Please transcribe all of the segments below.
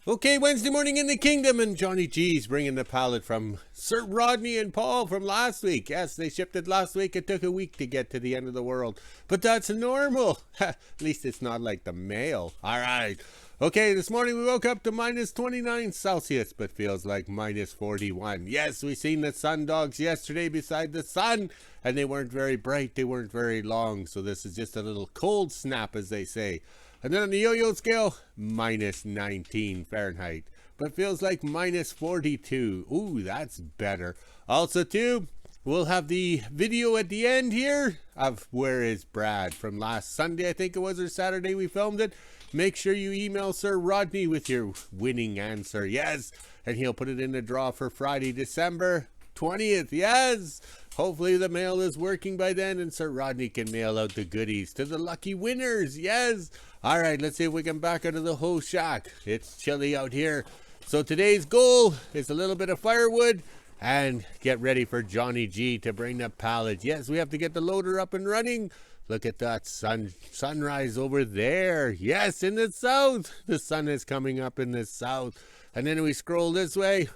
Okay, Wednesday morning in the kingdom, and Johnny G's bringing the pallet from Sir Rodney and Paul from last week. Yes, they shipped it last week. It took a week to get to the end of the world, but that's normal. At least it's not like the mail. All right. Okay, this morning we woke up to minus 29 Celsius, but feels like minus 41. Yes, we seen the sun dogs yesterday beside the sun, and they weren't very bright. They weren't very long, so this is just a little cold snap, as they say. And then on the yo-yo scale, minus 19 Fahrenheit, but feels like minus 42. Ooh, that's better. Also, too, we'll have the video at the end here of Where is Brad from last Sunday, I think it was, or Saturday we filmed it. Make sure you email Sir Rodney with your winning answer. Yes, and he'll put it in the draw for Friday, December 20th. Yes. Hopefully the mail is working by then and Sir Rodney can mail out the goodies to the lucky winners. Yes. All right, let's see if we can back out of the whole shack. It's chilly out here. So today's goal is a little bit of firewood and get ready for Johnny G to bring the pallet. Yes, we have to get the loader up and running. Look at that sunrise over there. Yes, in the south. The sun is coming up in the south. And then we scroll this way.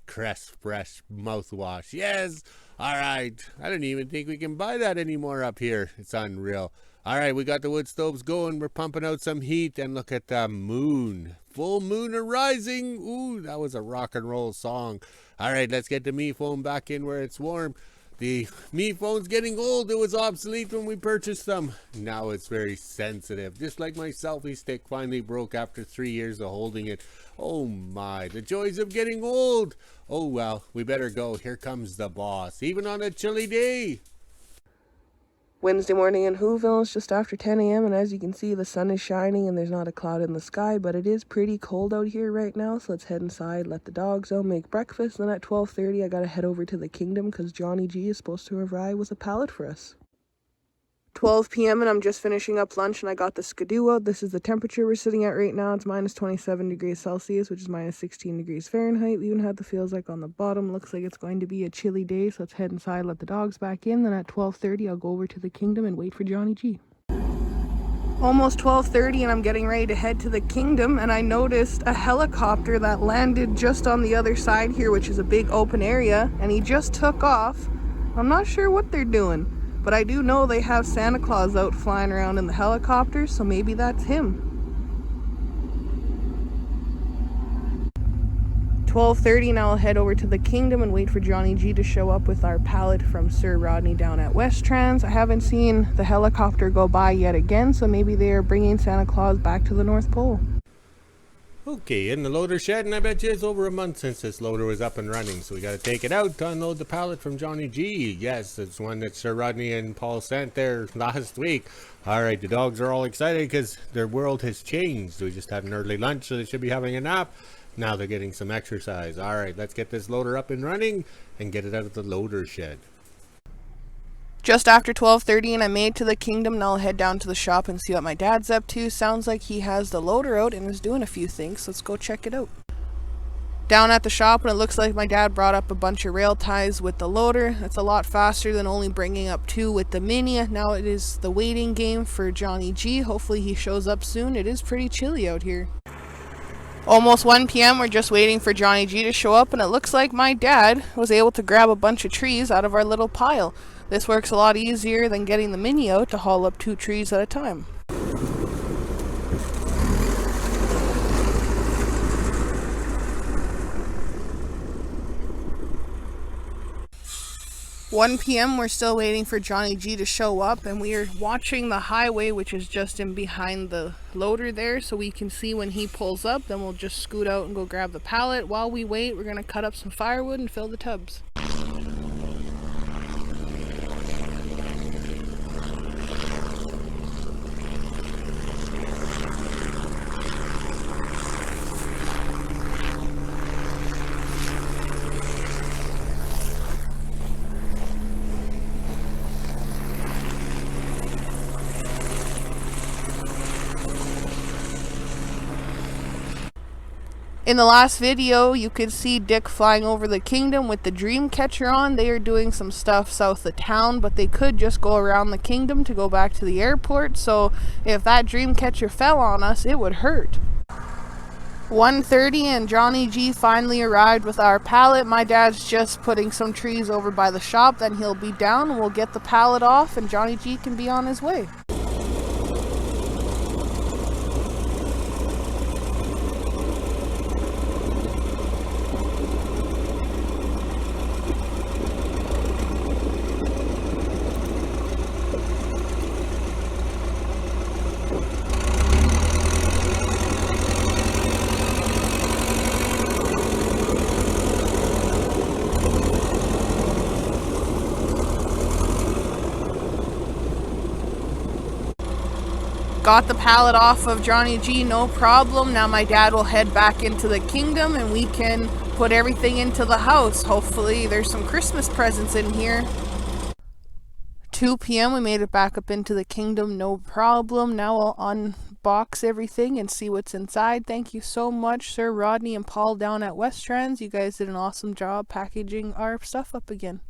Crest fresh mouthwash. Yes. All right. I don't even think we can buy that anymore up here. It's unreal. All right, we got the wood stoves going. We're pumping out some heat, and look at the moon. Full moon arising. Ooh, that was a rock and roll song. All right, let's get the meat foam back in where it's warm. The meat foam's getting old. It was obsolete when we purchased them. Now it's very sensitive. Just like my selfie stick finally broke after 3 years of holding it. Oh my, the joys of getting old. Oh well, we better go. Here comes the boss, even on a chilly day. Wednesday morning in WHO-ville, it's just after 10 a.m. and as you can see, the sun is shining and there's not a cloud in the sky, but it is pretty cold out here right now, so let's head inside, let the dogs out, make breakfast, and then at 12:30 I gotta head over to the kingdom because Johnny G is supposed to arrive with a pallet for us. 12 p.m. and I'm just finishing up lunch and I got the skidoo out. This is the temperature we're sitting at right now. It's minus 27 degrees Celsius, which is minus 16 degrees Fahrenheit. We even had the feels like on the bottom. Looks like it's going to be a chilly day, so let's head inside, let the dogs back in. Then at 12:30 I'll go over to the kingdom and wait for Johnny G. Almost 12:30 and I'm getting ready to head to the kingdom, and I noticed a helicopter that landed just on the other side here, which is a big open area, and he just took off. I'm not sure what they're doing, but I do know they have Santa Claus out flying around in the helicopter, so maybe that's him. 12:30 now I'll head over to the kingdom and wait for Johnny G to show up with our pallet from Sir Rodney down at West Trans. I haven't seen the helicopter go by yet again, so maybe they are bringing Santa Claus back to the North Pole. Okay, in the loader shed, and I bet you it's over a month since this loader was up and running, so we got to take it out to unload the pallet from Johnny G. Yes, it's one that Sir Rodney and Paul sent there last week. All right, the dogs are all excited because their world has changed. We just had an early lunch, so they should be having a nap. Now they're getting some exercise. All right, let's get this loader up and running and get it out of the loader shed. Just after 12:30 and I made it to the kingdom, and I'll head down to the shop and see what my dad's up to. Sounds like he has the loader out and is doing a few things. Let's go check it out. Down at the shop, and it looks like my dad brought up a bunch of rail ties with the loader. That's a lot faster than only bringing up 2 with the Mini. Now it is the waiting game for Johnny G. Hopefully he shows up soon. It is pretty chilly out here. Almost 1 p.m. We're just waiting for Johnny G to show up, and it looks like my dad was able to grab a bunch of trees out of our little pile. This works a lot easier than getting the Mini out to haul up 2 trees at a time. (1 p.m. we're still waiting for Johnny G to show up, and we are watching the highway, which is just in behind the loader there, so we can see when he pulls up. Then we'll just scoot out and go grab the pallet. While we wait, we're going to cut up some firewood and fill the tubs. In the last video, you could see Dick flying over the kingdom with the dream catcher on. They are doing some stuff south of town, but they could just go around the kingdom to go back to the airport. So if that dream catcher fell on us, it would hurt. 1:30 and Johnny G finally arrived with our pallet. My dad's just putting some trees over by the shop, then he'll be down and we'll get the pallet off and Johnny G can be on his way. Got the pallet off of Johnny G, no problem. Now my dad will head back into the kingdom and we can put everything into the house. Hopefully there's some Christmas presents in here. 2 p.m. we made it back up into the kingdom, no problem. Now I'll unbox everything and see what's inside. Thank you so much, Sir Rodney and Paul down at Westrans. You guys did an awesome job packaging our stuff up again.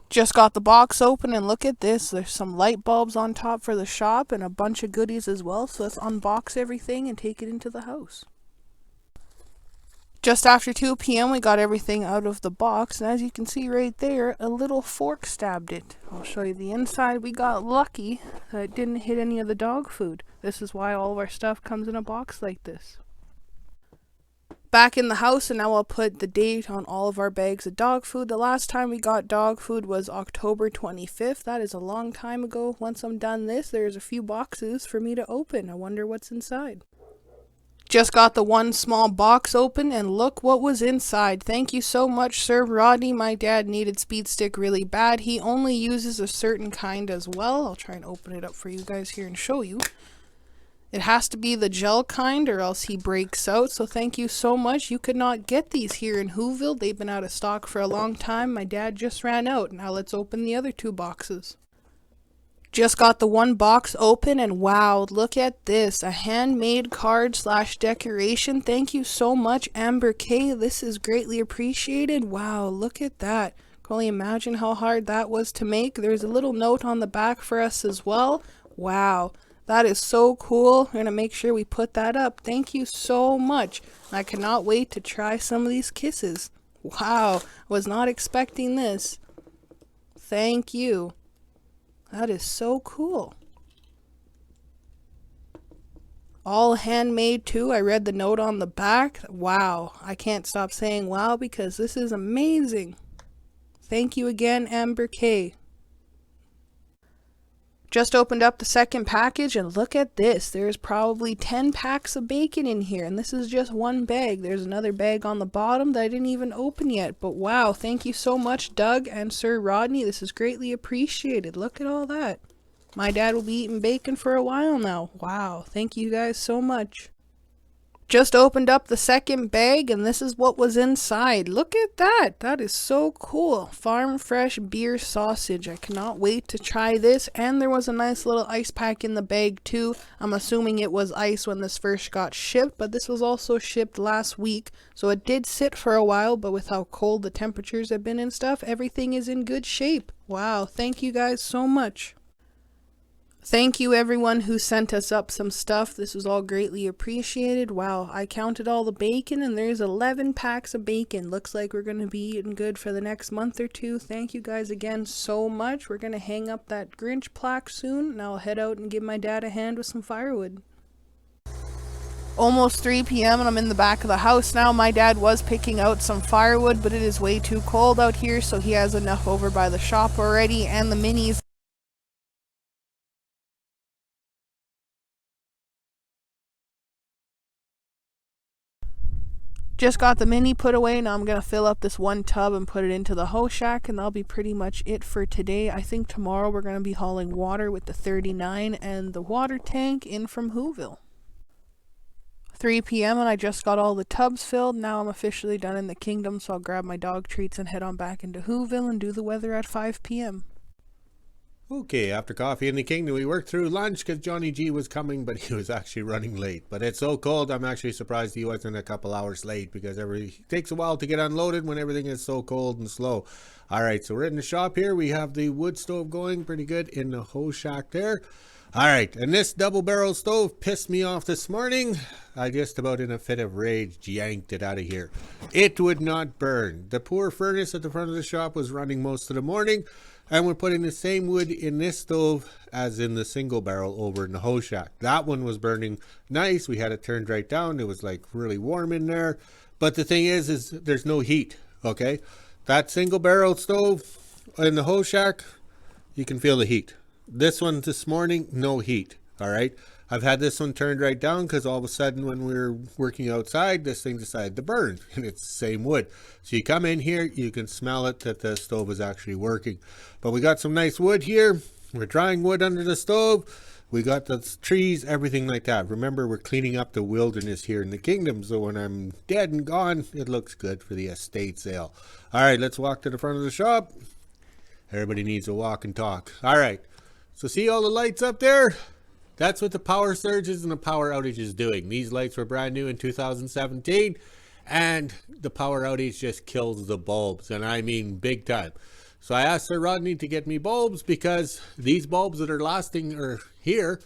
Just got the box open and look at this. There's some light bulbs on top for the shop and a bunch of goodies as well. So let's unbox everything and take it into the house. Just after 2 p.m. we got everything out of the box. And as you can see right there, a little fork stabbed it. I'll show you the inside. We got lucky that it didn't hit any of the dog food. This is why all of our stuff comes in a box like this. Back in the house, and now I'll put the date on all of our bags of dog food. The last time we got dog food was October 25th. That is a long time ago. Once I'm done this, there's a few boxes for me to open. I wonder what's inside. Just got the one small box open and look what was inside. Thank you so much, Sir Rodney. My dad needed speed stick really bad. He only uses a certain kind as well. I'll try and open it up for you guys here and show you. It has to be the gel kind or else he breaks out. So thank you so much. You could not get these here in WHO-ville. They've been out of stock for a long time. My dad just ran out. Now let's open the other 2 boxes. Just got the one box open and wow, look at this. A handmade card / decoration. Thank you so much, Amber K. This is greatly appreciated. Wow, look at that. Can only imagine how hard that was to make. There's a little note on the back for us as well. Wow. That is so cool. We're going to make sure we put that up. Thank you so much. I cannot wait to try some of these kisses. Wow, was not expecting this. Thank you. That is so cool. All handmade too. I read the note on the back. Wow, I can't stop saying wow because this is amazing. Thank you again, Amber K. Just opened up the second package and look at this. There's probably 10 packs of bacon in here and this is just one bag. There's another bag on the bottom that I didn't even open yet. But wow, thank you so much, Doug and Sir Rodney. This is greatly appreciated. Look at all that. My dad will be eating bacon for a while now. Wow, thank you guys so much. Just opened up the second bag and this is what was inside. Look at that. That is so cool. Farm fresh beer sausage. I cannot wait to try this. And there was a nice little ice pack in the bag too. I'm assuming it was ice when this first got shipped, but this was also shipped last week. So it did sit for a while, but with how cold the temperatures have been and stuff, everything is in good shape. Wow, thank you guys so much. Thank you everyone who sent us up some stuff. This was all greatly appreciated. Wow, I counted all the bacon and there's 11 packs of bacon. Looks like we're going to be eating good for the next month or 2. Thank you guys again so much. We're going to hang up that Grinch plaque soon and I'll head out and give my dad a hand with some firewood. Almost 3 p.m. and I'm in the back of the house now. My dad was picking out some firewood, but it is way too cold out here, so he has enough over by the shop already and the minis. Just got the mini put away. Now I'm going to fill up this one tub and put it into the hoe shack, and that'll be pretty much it for today. I think tomorrow we're going to be hauling water with the 39 and the water tank in from WHO-ville. 3 p.m. and I just got all the tubs filled. Now I'm officially done in the kingdom, so I'll grab my dog treats and head on back into WHO-ville and do the weather at 5 p.m. Okay, after coffee in the kingdom, we worked through lunch because Johnny G was coming, but he was actually running late. But it's so cold, I'm actually surprised he wasn't a couple hours late because it takes a while to get unloaded when everything is so cold and slow. All right, so we're in the shop here. We have the wood stove going pretty good in the hoe shack there. All right, and this double barrel stove pissed me off this morning. I just about in a fit of rage yanked it out of here. It would not burn. The poor furnace at the front of the shop was running most of the morning, and we're putting the same wood in this stove as in the single barrel over in the hoe shack. That one was burning nice. We had it turned right down. It was like really warm in there. But the thing is there's no heat, okay? That single barrel stove in the hoe shack, you can feel the heat. This one this morning, no heat, all right? I've had this one turned right down because all of a sudden when we were working outside, this thing decided to burn, and it's the same wood. So you come in here, you can smell it that the stove is actually working. But we got some nice wood here. We're drying wood under the stove. We got the trees, everything like that. Remember, we're cleaning up the wilderness here in the kingdom, so when I'm dead and gone, it looks good for the estate sale. All right, let's walk to the front of the shop. Everybody needs to walk and talk. All right, so see all the lights up there? That's what the power surges and the power outage is doing. These lights were brand new in 2017, and the power outage just kills the bulbs, and I mean big time. So I asked Sir Rodney to get me bulbs because these bulbs that are lasting are here,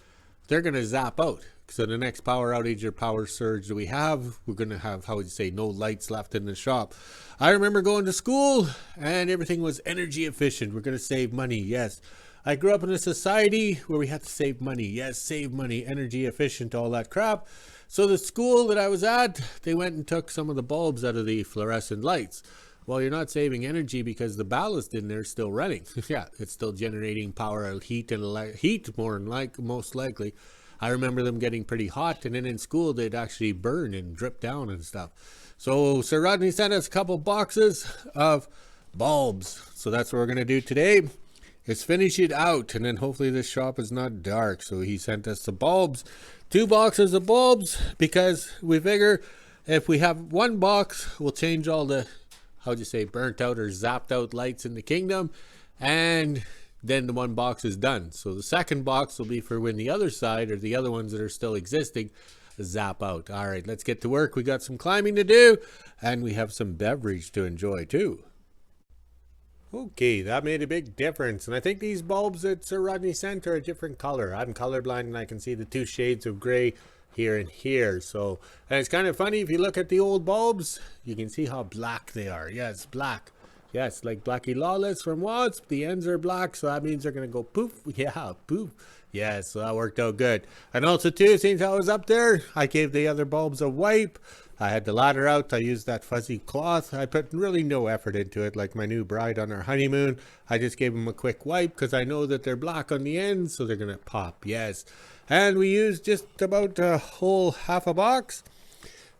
they're going to zap out. So the next power outage or power surge that we have, we're going to have, how would you say, no lights left in the shop. I remember going to school and everything was energy efficient. We're going to save money, yes. I grew up in a society where we had to save money. Yes, save money, energy efficient, all that crap. So the school that I was at, they went and took some of the bulbs out of the fluorescent lights. Well, you're not saving energy because the ballast in there is still running. Yeah, it's still generating power, heat, and heat most likely. I remember them getting pretty hot, and then in school they'd actually burn and drip down and stuff. So Sir Rodney sent us a couple boxes of bulbs. So that's what we're going to do today, is finish it out, and then hopefully this shop is not dark. So he sent us the bulbs, 2 boxes of bulbs, because we figure if we have one box, we'll change all the, how'd you say, burnt out or zapped out lights in the kingdom, and then the one box is done. So the second box will be for when the other side, or the other ones that are still existing, zap out. All right, let's get to work. We got some climbing to do, and we have some beverage to enjoy too. Okay, that made a big difference, and I think these bulbs that Sir Rodney sent are a different color. I'm colorblind and I can see the 2 shades of gray here and here. So, and it's kind of funny, if you look at the old bulbs, you can see how black they are. Yes, black. Yes, like Blackie Lawless from Watts. The ends are black, so that means they're going to go poof. Yeah, poof. Yes, so that worked out good. And also too, since I was up there, I gave the other bulbs a wipe. I had the ladder out. I used that fuzzy cloth. I put really no effort into it, like my new bride on her honeymoon. I just gave them a quick wipe because I know that they're black on the ends, so they're going to pop. Yes. And we used just about a whole half a box.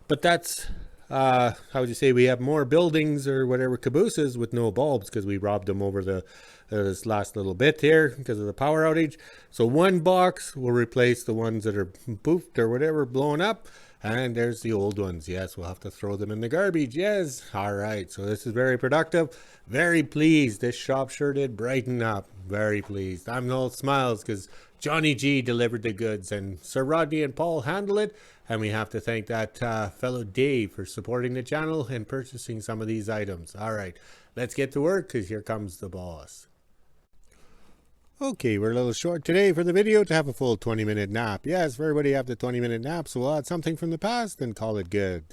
But that's, how would you say, we have more buildings or whatever cabooses with no bulbs because we robbed them over this last little bit here because of the power outage. So one box will replace the ones that are poofed or whatever, blown up. And there's the old ones. Yes, we'll have to throw them in the garbage. Yes. All right. So this is very productive. Very pleased. This shop sure did brighten up. Very pleased. I'm all smiles because Johnny G delivered the goods and Sir Rodney and Paul handle it. And we have to thank that fellow Dave for supporting the channel and purchasing some of these items. All right. Let's get to work because here comes the boss. Okay, we're a little short today for the video to have a full 20-minute nap. Yes, for everybody have the 20-minute nap, so we'll add something from the past and call it good.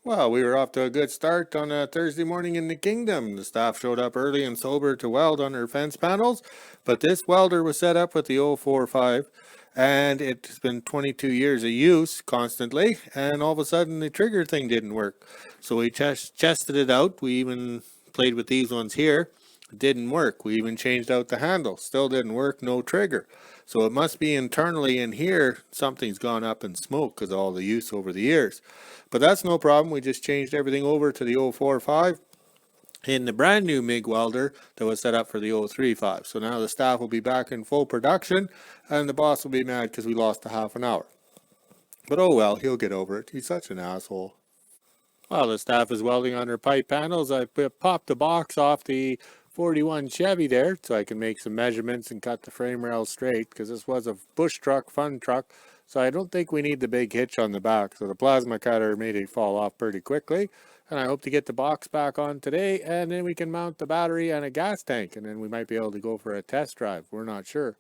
Well, we were off to a good start on a Thursday morning in the kingdom. The staff showed up early and sober to weld on their fence panels, but this welder was set up with the 045, and it's been 22 years of use constantly, and all of a sudden the trigger thing didn't work. So we tested it out. We even played with these ones here. It didn't work. We even changed out the handle. Still didn't work. No trigger. So it must be internally in here something's gone up in smoke because of all the use over the years. But that's no problem. We just changed everything over to the 045 in the brand new MIG welder that was set up for the 035. So now the staff will be back in full production and the boss will be mad because we lost a half an hour. But oh well, he'll get over it. He's such an asshole. While the staff is welding on their pipe panels, I popped the box off the 41 Chevy there so I can make some measurements and cut the frame rail straight because this was a bush truck, fun truck, so I don't think we need the big hitch on the back. So the plasma cutter made it fall off pretty quickly, And I hope to get the box back on today, and then we can mount the battery and a gas tank, and then we might be able to go for a test drive. We're not sure.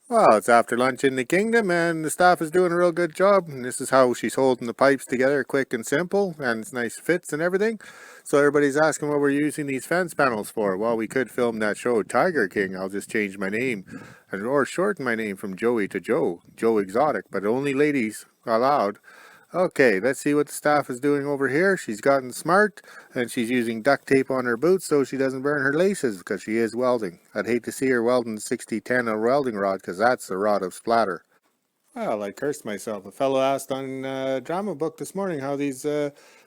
Well, it's after lunch in the kingdom, and the staff is doing a real good job. And this is how she's holding the pipes together, quick and simple, and it's nice fits and everything. So everybody's asking what we're using these fence panels for. Well, we could film that show, Tiger King. I'll just change my name, or shorten my name from Joey to Joe Exotic, but only ladies allowed. Okay, let's see what the staff is doing over here. She's gotten smart, and she's using duct tape on her boots so she doesn't burn her laces, because she is welding. I'd hate to see her welding 6010 a welding rod, because that's the rod of splatter. Well, I cursed myself. A fellow asked on drama book this morning how these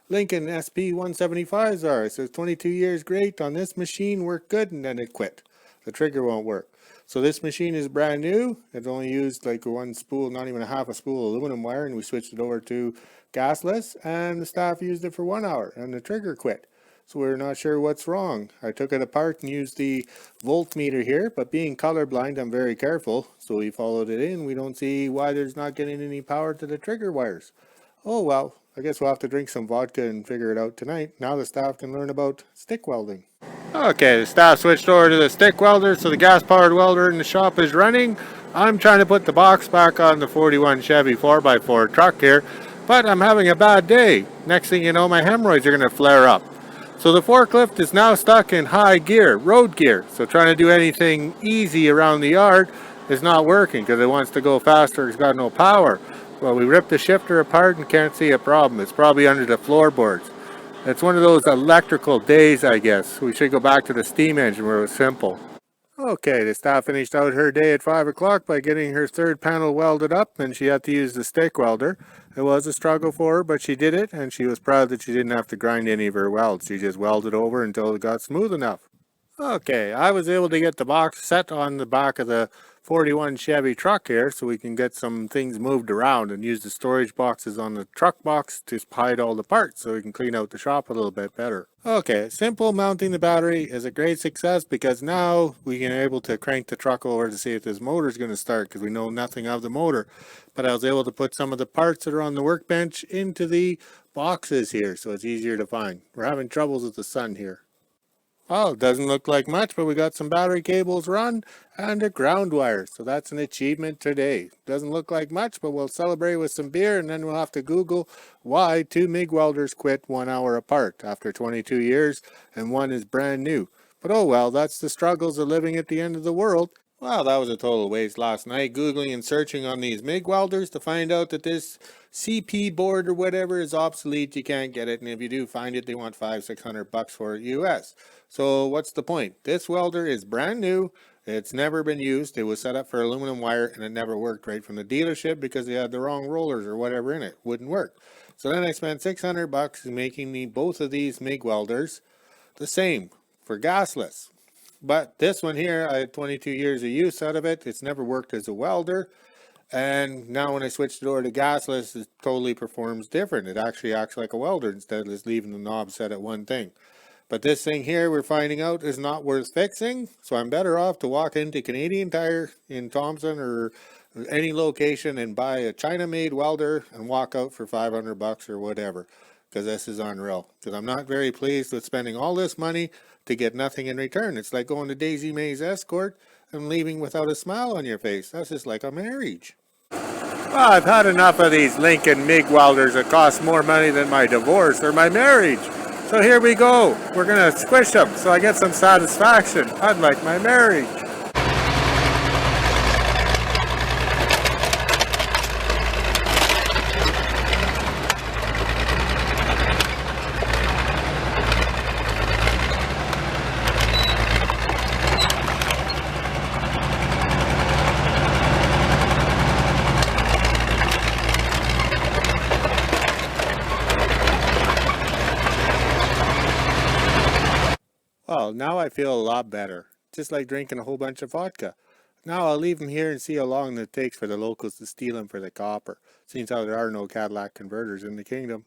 Lincoln SP 175s are. It says 22 years great on this machine, worked good, and then it quit. The trigger won't work. So this machine is brand new. It only used like one spool, not even a half a spool of aluminum wire, and we switched it over to gasless, and the staff used it for 1 hour, and the trigger quit. So we're not sure what's wrong. I took it apart and used the voltmeter here, but being colorblind, I'm very careful. So we followed it in. We don't see why there's not getting any power to the trigger wires. Oh well, I guess we'll have to drink some vodka and figure it out tonight. Now the staff can learn about stick welding. Okay, the staff switched over to the stick welder, so the gas-powered welder in the shop is running. I'm trying to put the box back on the 41 Chevy 4x4 truck here, but I'm having a bad day. Next thing you know, my hemorrhoids are going to flare up. So the forklift is now stuck in high gear, road gear. So trying to do anything easy around the yard is not working because it wants to go faster. It's got no power. Well, we ripped the shifter apart and can't see a problem. It's probably under the floorboards. It's one of those electrical days, I guess. We should go back to the steam engine where it was simple. Okay, the staff finished out her day at 5 o'clock by getting her third panel welded up, and she had to use the stick welder. It was a struggle for her, but she did it, and she was proud that she didn't have to grind any of her welds. She just welded over until it got smooth enough. Okay, I was able to get the box set on the back of the 41 Chevy truck here so we can get some things moved around and use the storage boxes on the truck box to hide all the parts so we can clean out the shop a little bit better. Okay, simple mounting the battery is a great success because now we can able to crank the truck over to see if this motor is going to start because we know nothing of the motor. But I was able to put some of the parts that are on the workbench into the boxes here so it's easier to find. We're having troubles with the sun here. Oh, it doesn't look like much, but we got some battery cables run and a ground wire. So that's an achievement today. Doesn't look like much, but we'll celebrate with some beer and then we'll have to Google why 2 MIG welders quit 1 hour apart after 22 years and one is brand new. But oh well, that's the struggles of living at the end of the world. Well, that was a total waste last night, Googling and searching on these MIG welders to find out that this CP board or whatever is obsolete. You can't get it, and if you do find it, they want $500-600 for it US. So what's the point? This welder is brand new. It's never been used. It was set up for aluminum wire, and it never worked right from the dealership because they had the wrong rollers or whatever in it. Wouldn't work. So then I spent $600 making both of these MIG welders the same for gasless. But this one here, I had 22 years of use out of it. It's never worked as a welder. And now when I switched it over to gasless, it totally performs different. It actually acts like a welder instead of just leaving the knob set at one thing. But this thing here, we're finding out, is not worth fixing. So I'm better off to walk into Canadian Tire in Thompson or any location and buy a China-made welder and walk out for $500 or whatever. Because this is unreal. Because I'm not very pleased with spending all this money to get nothing in return. It's like going to Daisy May's escort and leaving without a smile on your face. That's just like a marriage. Well, I've had enough of these Lincoln MIG welders that cost more money than my divorce or my marriage. So here we go. We're going to squish them so I get some satisfaction, unlike my marriage. Well, now I feel a lot better. Just like drinking a whole bunch of vodka. Now I'll leave them here and see how long it takes for the locals to steal them for the copper. Seems how there are no Cadillac converters in the kingdom.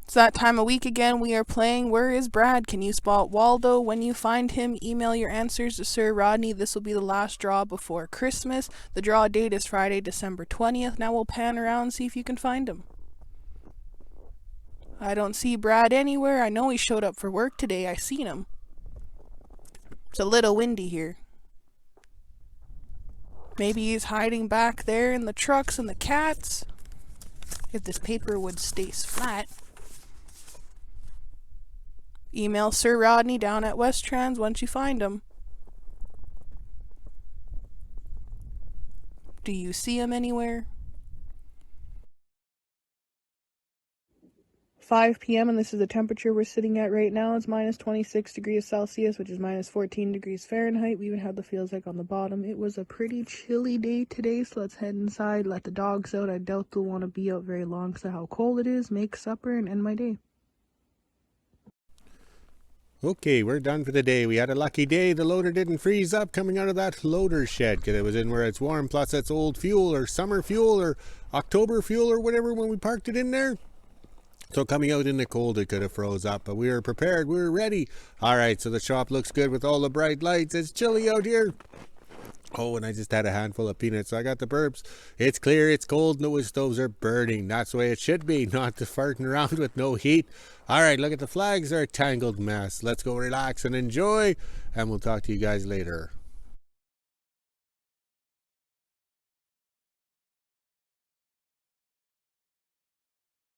It's that time of week again. We are playing Where is Brad? Can you spot Waldo? When you find him, email your answers to Sir Rodney. This will be the last draw before Christmas. The draw date is Friday, December 20th. Now we'll pan around and see if you can find him. I don't see Brad anywhere. I know he showed up for work today. I seen him. It's a little windy here. Maybe he's hiding back there in the trucks and the cats. If this paper wood stays flat. Email Sir Rodney down at West Trans once you find him. Do you see him anywhere? 5 p.m. and this is the temperature we're sitting at right now. It's minus 26 degrees Celsius, which is minus 14 degrees Fahrenheit. We even had the feels like on the bottom. It was a pretty chilly day today, so let's head inside, let the dogs out. I doubt they'll want to be out very long because of how cold it is. Make supper and end my day. Okay, we're done for the day. We had a lucky day. The loader didn't freeze up coming out of that loader shed because it was in where it's warm. Plus, it's old fuel or summer fuel or October fuel or whatever when we parked it in there. So coming out in the cold, it could have froze up, but we were prepared. We were ready. All right, so the shop looks good with all the bright lights. It's chilly out here. Oh, and I just had a handful of peanuts, so I got the burps. It's clear, it's cold, no stoves are burning. That's the way it should be, not to farting around with no heat. All right, look at the flags. They're a tangled mess. Let's go relax and enjoy, and we'll talk to you guys later.